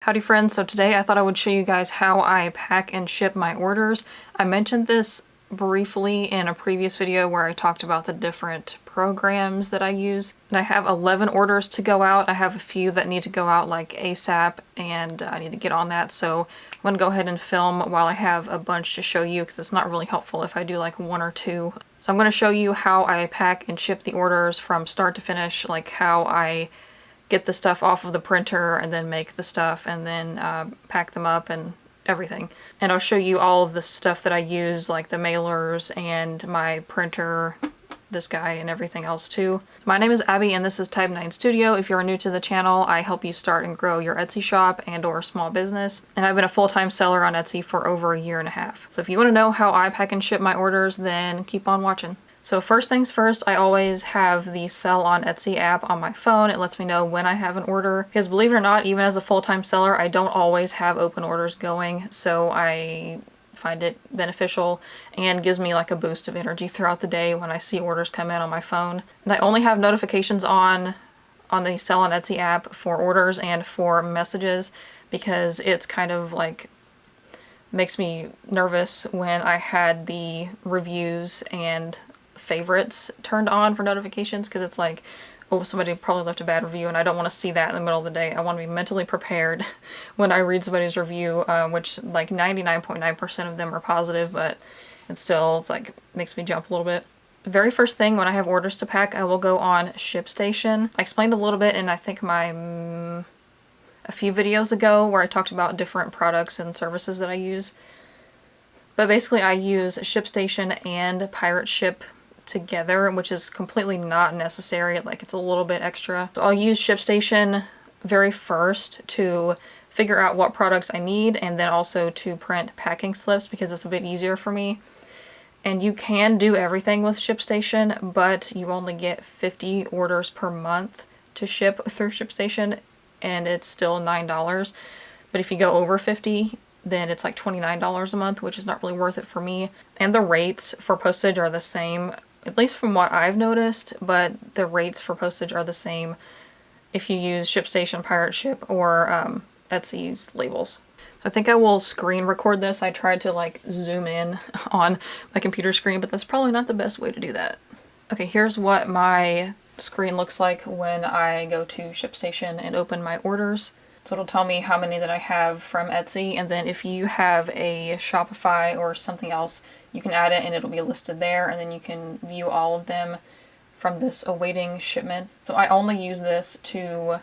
Howdy friends, so today I thought I would show you guys how I pack and ship my orders. I mentioned this briefly in a previous video where I talked about the different programs that I use. And I have 11 orders to go out. I have a few that need to go out like ASAP and I need to get on that. So I'm going to go ahead and film while I have a bunch to show you because it's not really helpful if I do like one or two. So I'm going to show you how I pack and ship the orders from start to finish, like how I get the stuff off of the printer and then make the stuff and then pack them up and everything. And I'll show you all of the stuff that I use, like the mailers and my printer, this guy, and everything else too. My name is Abby and this is Type 9 Studio. If you're new to the channel, I help you start and grow your Etsy shop and or small business. And I've been a full-time seller on Etsy for over a year and a half. So if you want to know how I pack and ship my orders, then keep on watching. So first things first, I always have the Sell on Etsy app on my phone. It lets me know when I have an order. Because believe it or not, even as a full-time seller, I don't always have open orders going. So I find it beneficial and gives me like a boost of energy throughout the day when I see orders come in on my phone. And I only have notifications on the Sell on Etsy app for orders and for messages because it's kind of like makes me nervous when I had the reviews and favorites turned on for notifications, because it's like, oh, somebody probably left a bad review and I don't want to see that in the middle of the day. I want to be mentally prepared when I read somebody's review, which like 99.9% of them are positive, but it's like makes me jump a little bit. The very first thing when I have orders to pack, I will go on ShipStation. I explained a little bit in I think my a few videos ago where I talked about different products and services that I use. But basically I use ShipStation and Pirate Ship together, which is completely not necessary. Like, it's a little bit extra. So I'll use ShipStation very first to figure out what products I need and then also to print packing slips because it's a bit easier for me. And you can do everything with ShipStation, but you only get 50 orders per month to ship through ShipStation and it's still $9. But if you go over 50, then it's like $29 a month, which is not really worth it for me. And the rates for postage are the same, at least from what I've noticed, but the rates for postage are the same if you use ShipStation, Pirate Ship, or Etsy's labels. So I think I will screen record this. I tried to like zoom in on my computer screen, but that's probably not the best way to do that. Okay, here's what my screen looks like when I go to ShipStation and open my orders. So it'll tell me how many that I have from Etsy, and then if you have a Shopify or something else, you can add it and it'll be listed there, and then you can view all of them from this awaiting shipment. So I only use this to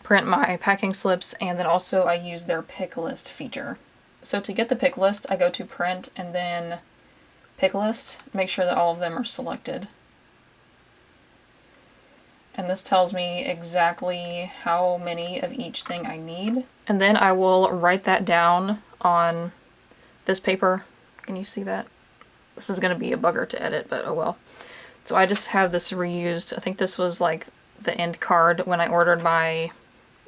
print my packing slips, and then also I use their pick list feature. So to get the pick list, I go to print and then pick list, make sure that all of them are selected. And this tells me exactly how many of each thing I need. And then I will write that down on this paper. Can you see that? This is going to be a bugger to edit, but oh well. So I just have this reused. I think this was like the end card when I ordered my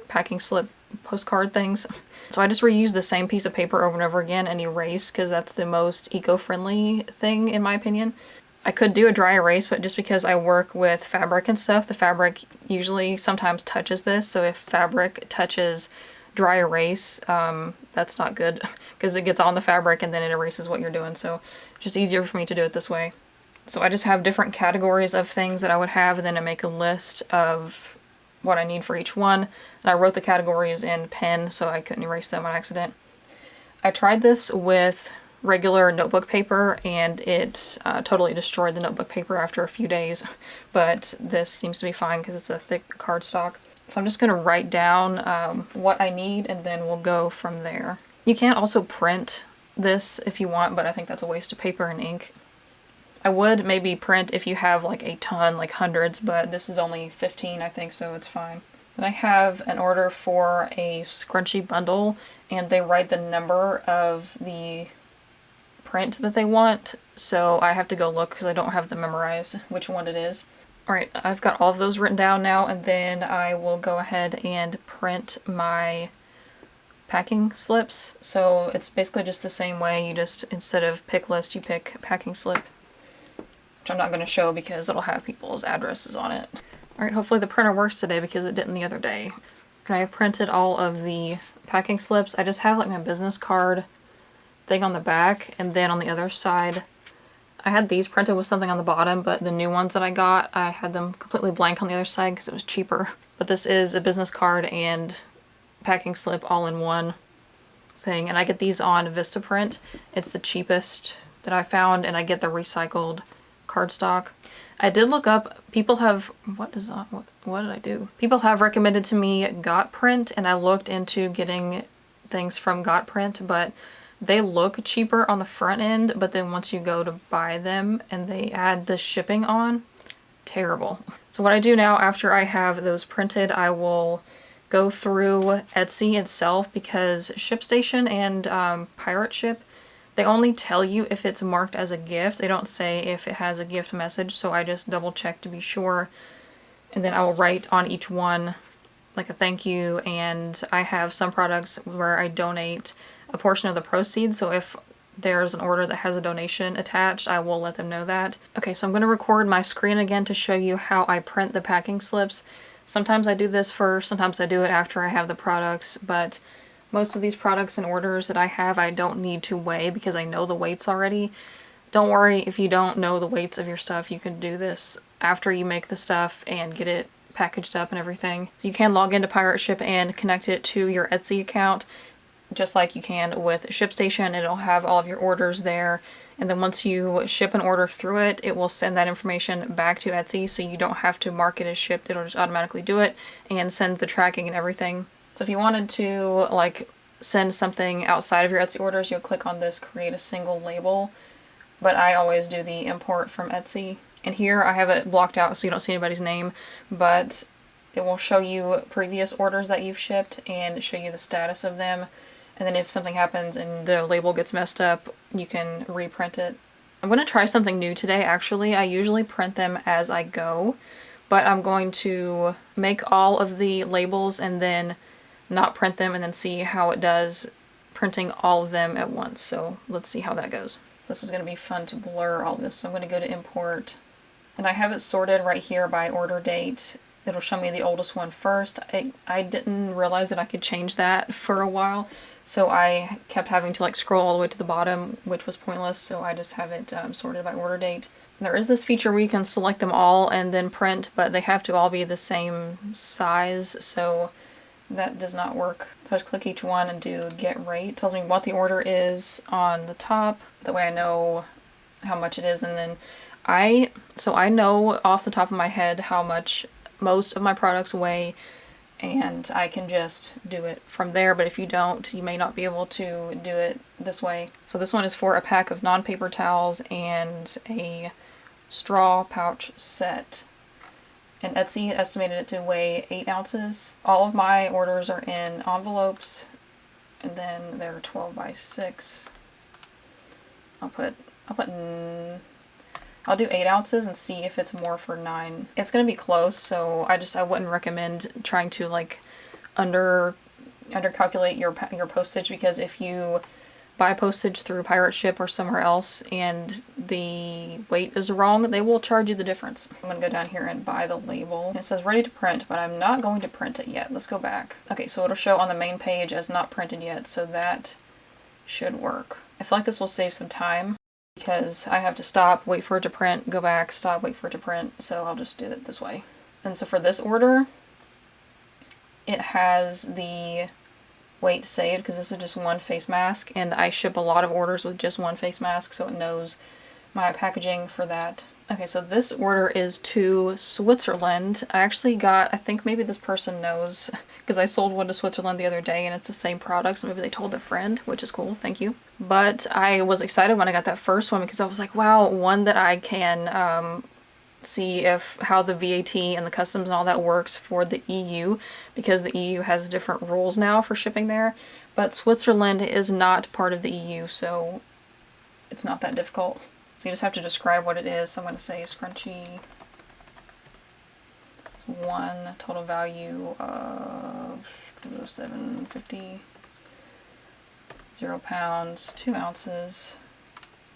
packing slip postcard things. So I just reuse the same piece of paper over and over again and erase because that's the most eco-friendly thing in my opinion. I could do a dry erase, but just because I work with fabric and stuff, the fabric usually sometimes touches this. So if fabric touches dry erase, that's not good because it gets on the fabric and then it erases what you're doing. So it's just easier for me to do it this way. So I just have different categories of things that I would have, and then I make a list of what I need for each one. And I wrote the categories in pen so I couldn't erase them on accident. I tried this with regular notebook paper and it totally destroyed the notebook paper after a few days, but this seems to be fine because it's a thick cardstock. So I'm just going to write down what I need and then we'll go from there. You can also print this if you want, but I think that's a waste of paper and ink. I would maybe print if you have like a ton, like hundreds, but this is only 15 I think, so it's fine. Then I have an order for a scrunchie bundle and they write the number of the print that they want, so I have to go look because I don't have them memorized which one it is. Alright, I've got all of those written down now, and then I will go ahead and print my packing slips. So it's basically just the same way, you just, instead of pick list, you pick packing slip, which I'm not going to show because it'll have people's addresses on it. Alright, hopefully the printer works today because it didn't the other day. And I have printed all of the packing slips, I just have like my business card thing on the back, and then on the other side I had these printed with something on the bottom, but the new ones that I got, I had them completely blank on the other side because it was cheaper. But this is a business card and packing slip all in one thing, and I get these on Vistaprint. It's the cheapest that I found, and I get the recycled cardstock. I did look up, people have, what did I do? People have recommended to me Got Print, and I looked into getting things from Got Print, but they look cheaper on the front end, but then once you go to buy them and they add the shipping on, terrible. So what I do now after I have those printed, I will go through Etsy itself, because ShipStation and Pirate Ship, they only tell you if it's marked as a gift. They don't say if it has a gift message, so I just double check to be sure. And then I will write on each one like a thank you, and I have some products where I donate a portion of the proceeds, so if there's an order that has a donation attached, I will let them know that. Okay, so I'm going to record my screen again to show you how I print the packing slips. Sometimes I do this first, sometimes I do it after I have the products, but most of these products and orders that I have, I don't need to weigh because I know the weights already. Don't worry if you don't know the weights of your stuff, you can do this after you make the stuff and get it packaged up and everything. So you can log into Pirate Ship and connect it to your Etsy account, just like you can with ShipStation. It'll have all of your orders there, and then once you ship an order through it, it will send that information back to Etsy, so you don't have to mark it as shipped. It'll just automatically do it and send the tracking and everything. So if you wanted to like send something outside of your Etsy orders, you'll click on this create a single label, but I always do the import from Etsy. And here I have it blocked out so you don't see anybody's name, but it will show you previous orders that you've shipped and show you the status of them. And then if something happens and the label gets messed up, you can reprint it. I'm going to try something new today, actually. I usually print them as I go, but I'm going to make all of the labels and then not print them and then see how it does printing all of them at once. So let's see how that goes. So this is going to be fun to blur all this. So I'm going to go to import, and I have it sorted right here by order date. It'll show me the oldest one first. I didn't realize that I could change that for a while, so I kept having to like scroll all the way to the bottom, which was pointless, so I just have it sorted by order date. There is this feature where you can select them all and then print, but they have to all be the same size, so that does not work. So I just click each one and do get rate. It tells me what the order is on the top, that way I know how much it is, and then I know off the top of my head how much most of my products weigh, and I can just do it from there, but if you don't, you may not be able to do it this way. So this one is for a pack of non-paper towels and a straw pouch set, and Etsy estimated it to weigh 8 ounces. All of my orders are in envelopes, and then they're 12 by 6. I'll do 8 ounces and see if it's more for 9. It's gonna be close, so I wouldn't recommend trying to like under calculate your postage, because if you buy postage through Pirate Ship or somewhere else and the weight is wrong, they will charge you the difference. I'm gonna go down here and buy the label. It says ready to print, but I'm not going to print it yet. Let's go back. Okay, so it'll show on the main page as not printed yet, so that should work. I feel like this will save some time, because I have to stop, wait for it to print, go back, stop, wait for it to print, so I'll just do it this way. And so for this order, it has the weight saved because this is just one face mask, and I ship a lot of orders with just one face mask, so it knows my packaging for that. Okay, so this order is to Switzerland. I actually got, I think maybe this person knows, because I sold one to Switzerland the other day and it's the same product, so maybe they told a friend, which is cool, thank you. But I was excited when I got that first one because I was like, wow, one that I can see how the VAT and the customs and all that works for the EU, because the EU has different rules now for shipping there, but Switzerland is not part of the EU, so it's not that difficult. So you just have to describe what it is. So I'm going to say scrunchie, 1, total value of $7.50, 0 pounds, 2 ounces,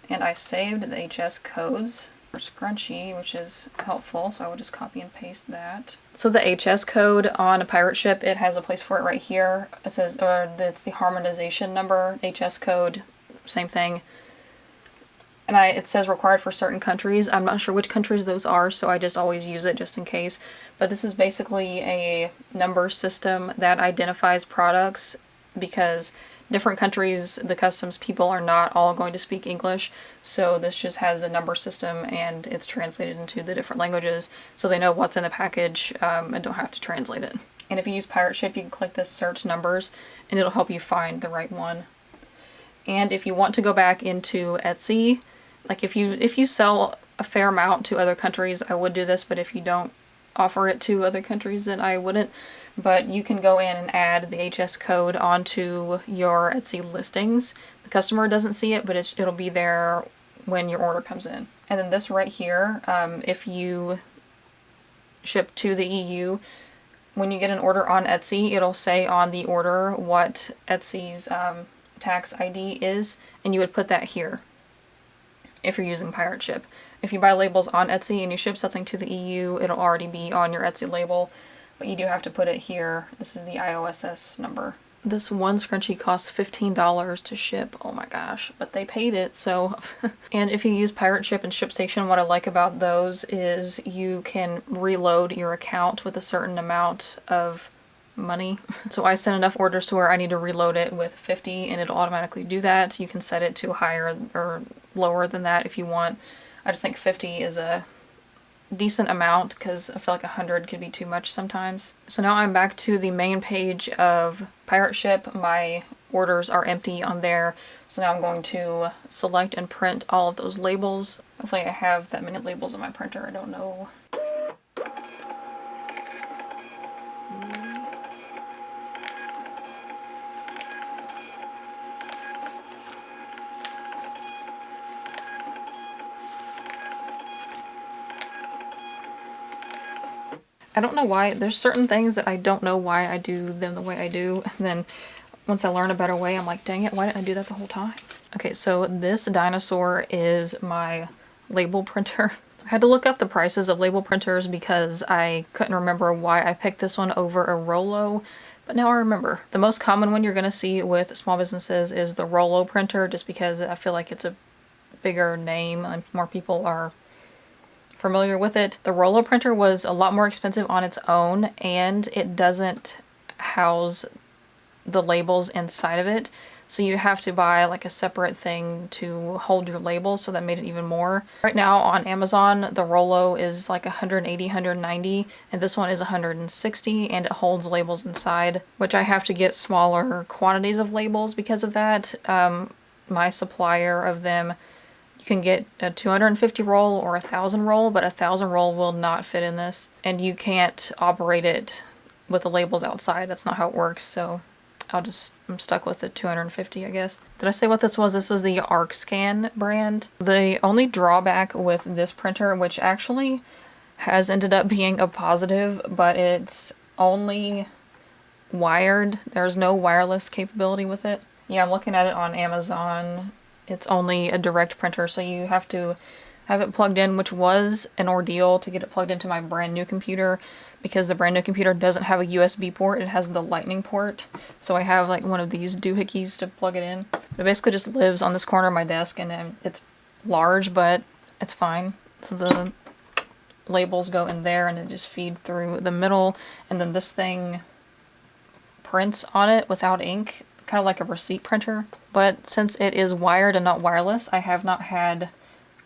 and I saved the HS codes. for scrunchie, which is helpful, so I will just copy and paste that. So the HS code on a pirate ship, it has a place for it right here. It says, or it's the harmonization number, HS code, same thing. And it says required for certain countries. I'm not sure which countries those are, so I just always use it just in case. But this is basically a number system that identifies products, because different countries, the customs people are not all going to speak English, so this just has a number system and it's translated into the different languages so they know what's in the package and don't have to translate it. And if you use Pirate Ship, you can click this search numbers and it'll help you find the right one. And if you want to go back into Etsy, like if you sell a fair amount to other countries, I would do this, but if you don't offer it to other countries, then I wouldn't. But you can go in and add the HS code onto your Etsy listings. The customer doesn't see it, but it'll be there when your order comes in. And then this right here, if you ship to the EU, when you get an order on Etsy, it'll say on the order what Etsy's tax ID is, and you would put that here if you're using Pirate Ship. If you buy labels on Etsy and you ship something to the EU, it'll already be on your Etsy label. But you do have to put it here. This is the IOSS number. This one scrunchie costs $15 to ship. Oh my gosh, but they paid it, so. And if you use Pirate Ship and Shipstation, what I like about those is you can reload your account with a certain amount of money. So I send enough orders to where I need to reload it with 50 and it'll automatically do that. You can set it to higher or lower than that if you want. I just think 50 is a decent amount because I feel like 100 could be too much sometimes. So now I'm back to the main page of Pirate Ship. My orders are empty on there. So now I'm going to select and print all of those labels. Hopefully I have that many labels in my printer. I don't know. I don't know why. There's certain things that I don't know why I do them the way I do. And then once I learn a better way, I'm like, dang it, why didn't I do that the whole time? Okay, so this dinosaur is my label printer. I had to look up the prices of label printers because I couldn't remember why I picked this one over a Rollo, but now I remember. The most common one you're going to see with small businesses is the Rollo printer, just because I feel like it's a bigger name and more people are familiar with it. The Rollo printer was a lot more expensive on its own, and it doesn't house the labels inside of it. So you have to buy like a separate thing to hold your labels, so that made it even more. Right now on Amazon, the Rollo is like 180, 190, and this one is 160, and it holds labels inside, which I have to get smaller quantities of labels because of that. My supplier of them, you can get a 250 roll or a 1,000 roll, but a 1,000 roll will not fit in this, and you can't operate it with the labels outside. That's not how it works, so I'm stuck with the 250, I guess. Did I say what this was? This was the ArcScan brand. The only drawback with this printer, which actually has ended up being a positive, but it's only wired. There's no wireless capability with it. Yeah, I'm looking at it on Amazon. It's only a direct printer, so you have to have it plugged in, which was an ordeal to get it plugged into my brand new computer, because the brand new computer doesn't have a USB port, it has the lightning port. So I have like one of these doohickeys to plug it in. It basically just lives on this corner of my desk, and it's large, but it's fine. So the labels go in there and it just feed through the middle, and then this thing prints on it without ink, kind of like a receipt printer. But since it is wired and not wireless, I have not had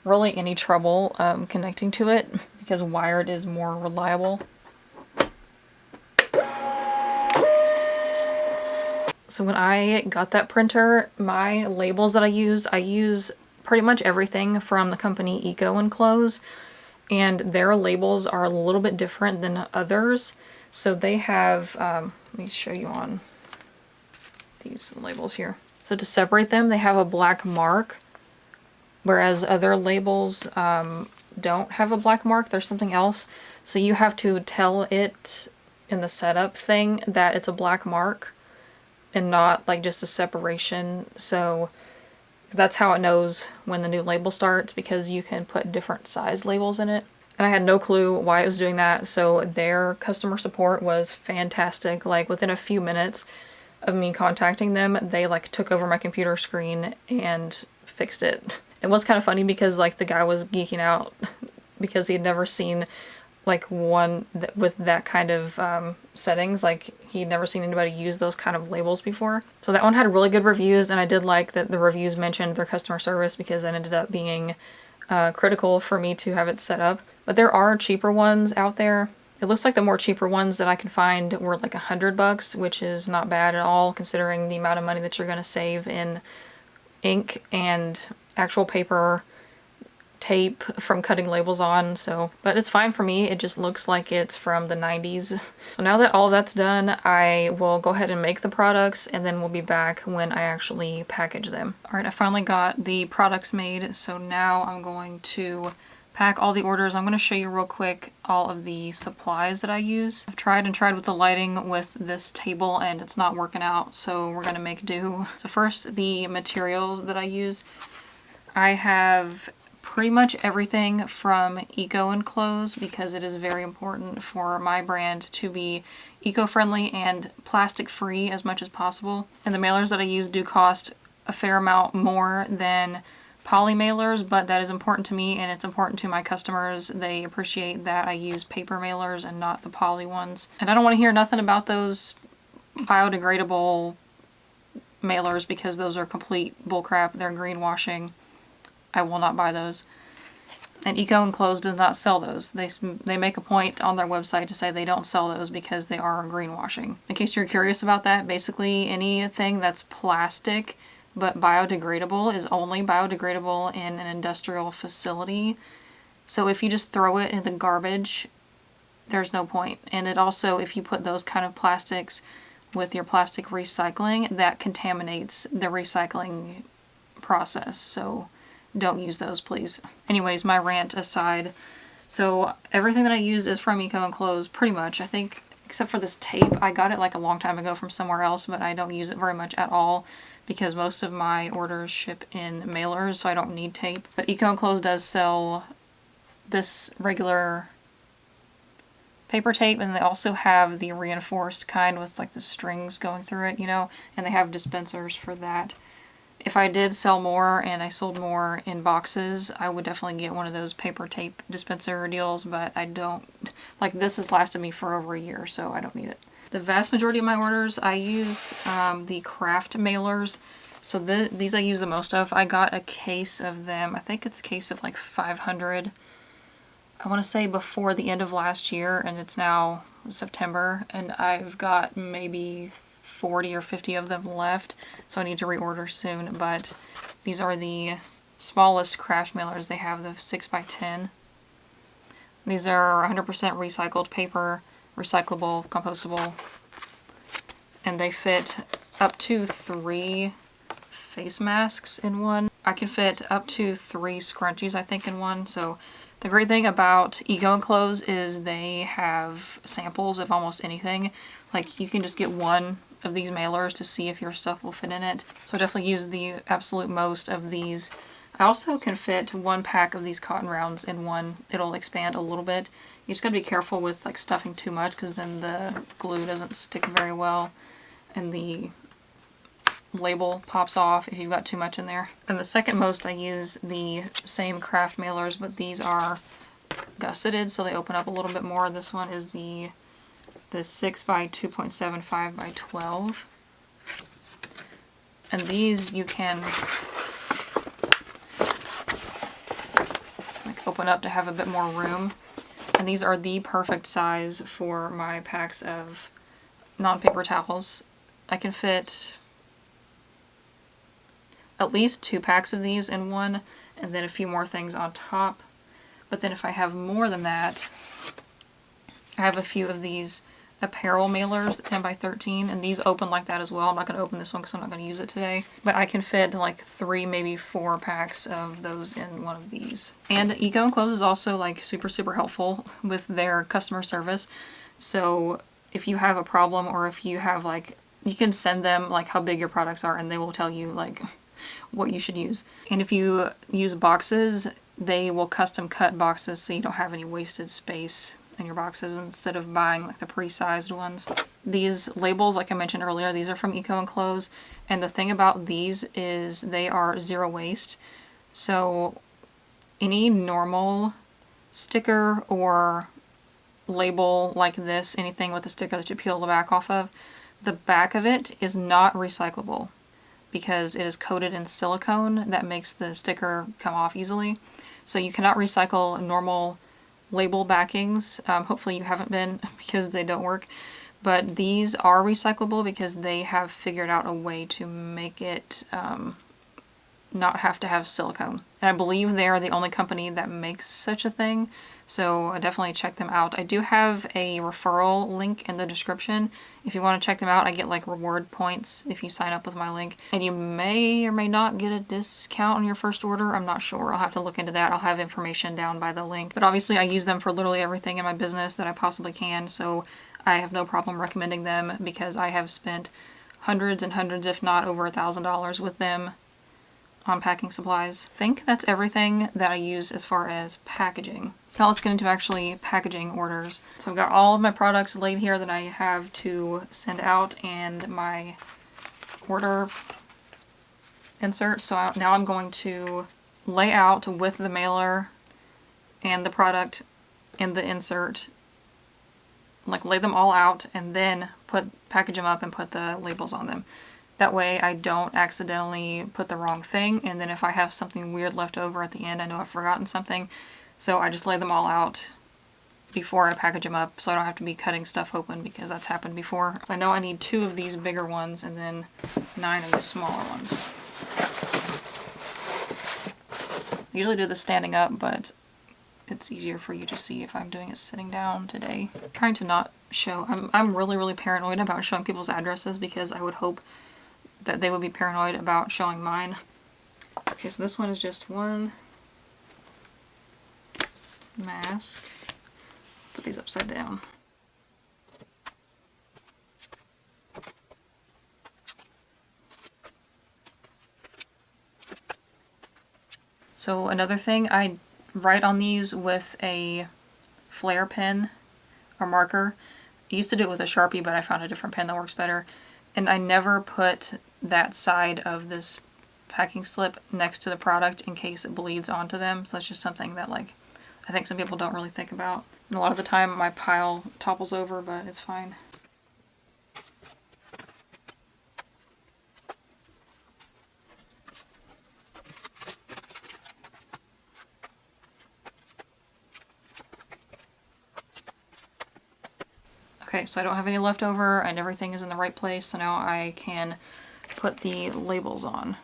really any trouble connecting to it, because wired is more reliable. So when I got that printer, my labels that I use pretty much everything from the company Eco Enclose, and their labels are a little bit different than others. So they have, let me show you on these labels here. So to separate them, they have a black mark, whereas other labels don't have a black mark. There's something else. So you have to tell it in the setup thing that it's a black mark and not like just a separation. So That's how it knows when the new label starts, because you can put different size labels in it. And I had no clue why it was doing that, so their customer support was fantastic. Like within a few minutes of me contacting them, they like took over my computer screen and fixed it. It was kind of funny because like the guy was geeking out because he had never seen like one with that kind of settings. Like he'd never seen anybody use those kind of labels before. So that one had really good reviews, and I did like that the reviews mentioned their customer service, because that ended up being critical for me to have it set up. But there are cheaper ones out there. It looks like the more cheaper ones that I could find were like $100, which is not bad at all considering the amount of money that you're going to save in ink and actual paper, tape from cutting labels on. So, but it's fine for me. It just looks like it's from the 90s. So now that all of that's done, I will go ahead and make the products, and then we'll be back when I actually package them. All right, I finally got the products made, so now I'm going to pack all the orders. I'm going to show you real quick all of the supplies that I use. I've tried and tried with the lighting with this table and it's not working out, so we're going to make do. So first, the materials that I use. I have pretty much everything from eco-enclose, because it is very important for my brand to be eco-friendly and plastic-free as much as possible. And the mailers that I use do cost a fair amount more than poly mailers, but that is important to me and it's important to my customers. They appreciate that I use paper mailers and not the poly ones. And I don't want to hear nothing about those biodegradable mailers, because those are complete bullcrap. They're greenwashing. I will not buy those. And eco-enclosed does not sell those. They make a point on their website to say they don't sell those because they are greenwashing. In case you're curious about that, basically anything that's plastic but biodegradable is only biodegradable in an industrial facility. So if you just throw it in the garbage, there's no point. And it also, if you put those kind of plastics with your plastic recycling, that contaminates the recycling process. So don't use those, please. Anyways, my rant aside, so everything that I use is from eco-enclosed pretty much. I think, except for this tape, I got it like a long time ago from somewhere else, but I don't use it very much at all because most of my orders ship in mailers, so I don't need tape. But eco-enclosed does sell this regular paper tape, and they also have the reinforced kind with like the strings going through it, you know, and they have dispensers for that. If I did sell more and I sold more in boxes, I would definitely get one of those paper tape dispenser deals, but I don't. Like, this has lasted me for over a year, so I don't need it. The vast majority of my orders, I use the craft mailers. So these I use the most of. I got a case of them. I think it's a case of like 500. I want to say before the end of last year, and it's now September, and I've got maybe 40 or 50 of them left, so I need to reorder soon. But these are the smallest craft mailers they have, the 6x10. These are 100% recycled paper, recyclable, compostable, and they fit up to 3 face masks in one. I can fit up to 3 scrunchies, I think, in one. So the great thing about eco-enclosed is they have samples of almost anything. Like, you can just get one of these mailers to see if your stuff will fit in it. So I definitely use the absolute most of these. I also can fit 1 pack of these cotton rounds in one. It'll expand a little bit. You just gotta be careful with like stuffing too much, because then the glue doesn't stick very well and the label pops off if you've got too much in there. And the second most, I use the same craft mailers, but these are gusseted, so they open up a little bit more. This one is the 6x2.75 by 12. And these you can like open up to have a bit more room. And these are the perfect size for my packs of non-paper towels. I can fit at least 2 packs of these in one, and then a few more things on top. But then if I have more than that, I have a few of these apparel mailers, 10x13, and these open like that as well. I'm not going to open this one because I'm not going to use it today. But I can fit like 3, maybe 4 packs of those in one of these. And eco-enclosed is also like super helpful with their customer service. So if you have a problem, or if you have like, you can send them like how big your products are and they will tell you like what you should use. And if you use boxes, they will custom cut boxes so you don't have any wasted space in your boxes instead of buying like the pre-sized ones. These labels, like I mentioned earlier, these are from Eco Enclose, and the thing about these is they are zero waste. So any normal sticker or label like this, anything with a sticker that you peel the back off of, the back of it is not recyclable because it is coated in silicone that makes the sticker come off easily. So you cannot recycle normal label backings. Hopefully you haven't been because they don't work. But these are recyclable because they have figured out a way to make it not have to have silicone. And I believe they are the only company that makes such a thing. So definitely check them out. I do have a referral link in the description. If you want to check them out, I get like reward points if you sign up with my link. And you may or may not get a discount on your first order. I'm not sure. I'll have to look into that. I'll have information down by the link. But obviously I use them for literally everything in my business that I possibly can. So I have no problem recommending them because I have spent hundreds and hundreds, if not over $1,000 with them on packing supplies. I think that's everything that I use as far as packaging. Now let's get into actually packaging orders. So I've got all of my products laid here that I have to send out and my order inserts. So now I'm going to lay out with the mailer and the product in the insert, like lay them all out and then package them up and put the labels on them. That way I don't accidentally put the wrong thing, and then if I have something weird left over at the end, I know I've forgotten something. So I just lay them all out before I package them up so I don't have to be cutting stuff open because that's happened before. So I know I need 2 of these bigger ones and then 9 of the smaller ones. I usually do this standing up, but it's easier for you to see if I'm doing it sitting down today. I'm trying to not show, I'm really paranoid about showing people's addresses because I would hope that they would be paranoid about showing mine. Okay, so this one is just one mask. Put these upside down. So another thing, I write on these with a flare pen or marker. I used to do it with a Sharpie, but I found a different pen that works better. And I never put that side of this packing slip next to the product in case it bleeds onto them. So that's just something that, like, I think some people don't really think about. And a lot of the time my pile topples over, but it's fine. Okay, so I don't have any left over and everything is in the right place, so now I can put the labels on.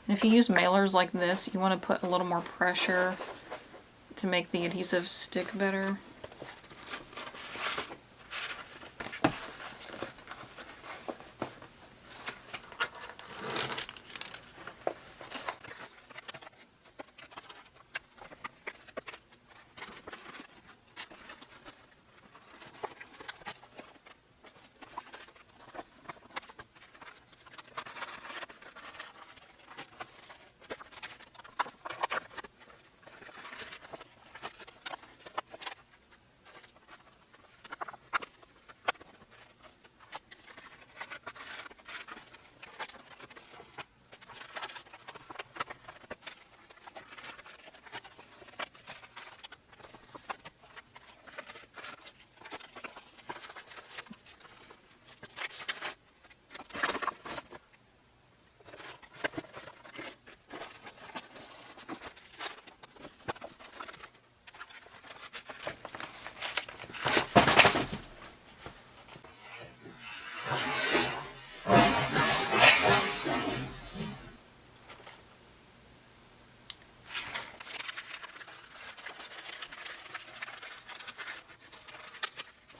And if you use mailers like this, you want to put a little more pressure to make the adhesive stick better.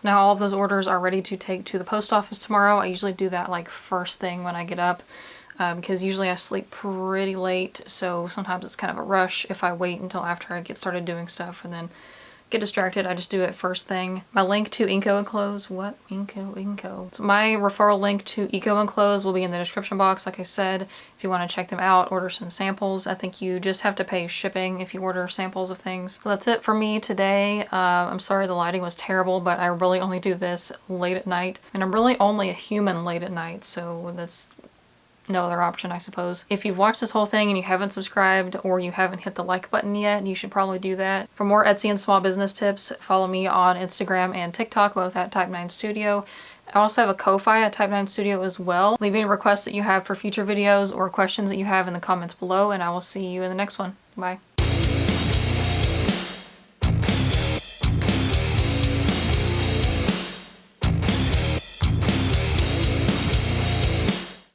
So now all of those orders are ready to take to the post office tomorrow. I usually do that like first thing when I get up. because usually I sleep pretty late, so sometimes it's kind of a rush if I wait until after I get started doing stuff and then get distracted. I just do it first thing. My link to Inco Enclose, what? Inco. So my referral link to Eco Enclose will be in the description box, like I said. If you want to check them out, order some samples. I think you just have to pay shipping if you order samples of things. So that's it for me today. I'm sorry the lighting was terrible, but I really only do this late at night. And I'm really only a human late at night, so that's no other option, I suppose. If you've watched this whole thing and you haven't subscribed or you haven't hit the like button yet, you should probably do that. For more Etsy and small business tips, follow me on Instagram and TikTok, both at Type 9 Studio. I also have a Ko-Fi at Type 9 Studio as well. Leave any requests that you have for future videos or questions that you have in the comments below, and I will see you in the next one. Bye.